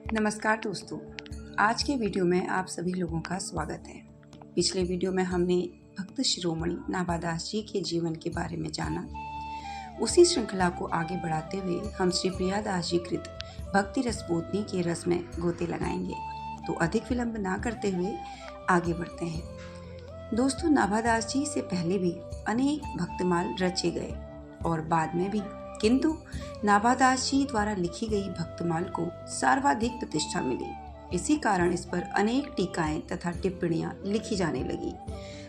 नमस्कार दोस्तों, आज के वीडियो में आप सभी लोगों का स्वागत है। पिछले वीडियो में हमने भक्त शिरोमणि नाभादास जी के जीवन के बारे में जाना। उसी श्रृंखला को आगे बढ़ाते हुए हम श्री प्रियादास जी कृत भक्ति रसबोधनी के रस में गोते लगाएंगे। तो अधिक विलंब ना करते हुए आगे बढ़ते हैं। दोस्तों, नाभादास जी से पहले भी अनेक भक्तमाल रचे गए और बाद में भी, किंतु नाभादास जी द्वारा लिखी गई भक्तमाल को सर्वाधिक प्रतिष्ठा मिली। इसी कारण इस पर अनेक टीकाएं तथा टिप्पणियां लिखी जाने लगी।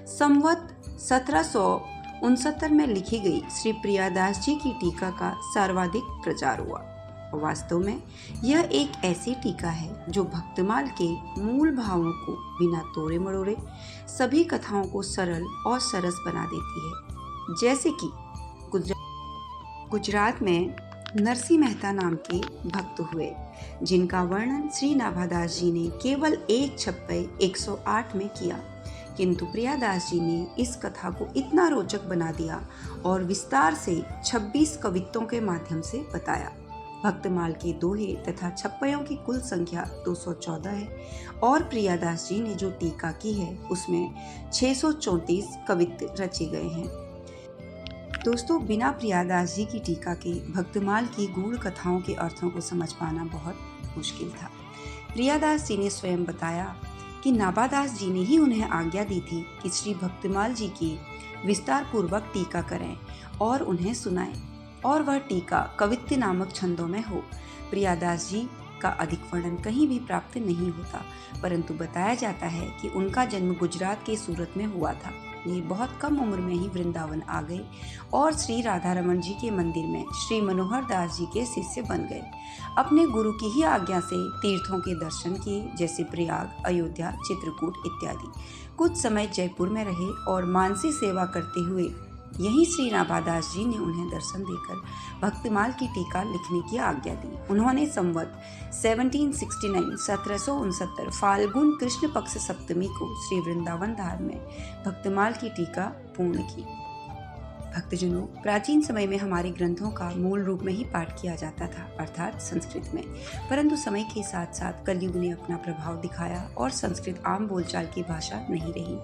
संवत 1769 में लिखी गई श्री प्रियादास जी की टीका का सर्वाधिक प्रचार हुआ। वास्तव में यह एक ऐसी टीका है जो भक्तमाल के मूल भावों को बिना तोड़े मरोड़े सभी कथाओं को सरल और सरस बना देती है। जैसे कि गुजरात में नरसिंह मेहता नाम के भक्त हुए, जिनका वर्णन श्री नाभादास जी ने केवल एक छप्पे 108 में किया, किंतु प्रियादास जी ने इस कथा को इतना रोचक बना दिया और विस्तार से 26 कवित्तों के माध्यम से बताया। भक्तमाल के दोहे तथा छप्पयों की कुल संख्या 214 है और प्रियादास जी ने जो टीका की है उसमें 634 कवित्त रचे गए हैं। दोस्तों, बिना प्रियादास जी की टीका के भक्तमाल की गूढ़ कथाओं के अर्थों को समझ पाना बहुत मुश्किल था। प्रियादास जी ने स्वयं बताया कि नाभादास जी ने ही उन्हें आज्ञा दी थी कि श्री भक्तमाल जी की विस्तार पूर्वक टीका करें और उन्हें सुनाएं, और वह टीका कवित्त नामक छंदों में हो। प्रियादास जी का अधिक वर्णन कहीं भी प्राप्त नहीं होता, परंतु बताया जाता है कि उनका जन्म गुजरात के सूरत में हुआ था। ये बहुत कम उम्र में ही वृंदावन आ गए और श्री राधा रमन जी के मंदिर में श्री मनोहर दास जी के शिष्य बन गए। अपने गुरु की ही आज्ञा से तीर्थों के दर्शन किए, जैसे प्रयाग, अयोध्या, चित्रकूट इत्यादि। कुछ समय जयपुर में रहे और मानसी सेवा करते हुए यहीं श्री नाभादास जी ने उन्हें दर्शन देकर भक्तमाल की टीका लिखने की आज्ञा दी। उन्होंने संवत 1769 फाल्गुन कृष्ण पक्ष सप्तमी को श्री वृंदावन धाम में भक्तमाल की टीका पूर्ण की। भक्तजनों, प्राचीन समय में हमारे ग्रंथों का मूल रूप में ही पाठ किया जाता था, अर्थात संस्कृत में, परंतु समय के साथ साथ कलयुग ने अपना प्रभाव दिखाया और संस्कृत आम बोलचाल की भाषा नहीं रही।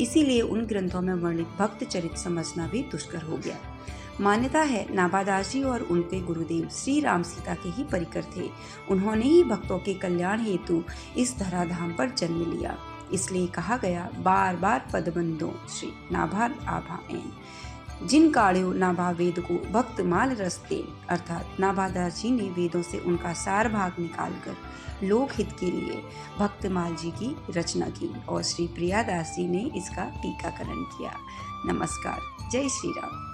इसीलिए उन ग्रंथों में वर्णित भक्त चरित्र समझना भी दुष्कर हो गया। मान्यता है नाभादास जी और उनके गुरुदेव श्री राम सीता के ही परिकर थे। उन्होंने ही भक्तों के कल्याण हेतु इस धराधाम पर जन्म लिया। इसलिए कहा गया, बार बार पदबंदो श्री नाभा आभाएं, जिन काढ़्यो नाभा वेद को भक्तमाल रसते, अर्थात नाभादास जी ने वेदों से उनका सार भाग निकालकर लोकहित के लिए भक्तमाल जी की रचना की और श्री प्रियादास जी ने इसका टीकाकरण किया। नमस्कार, जय श्री राम।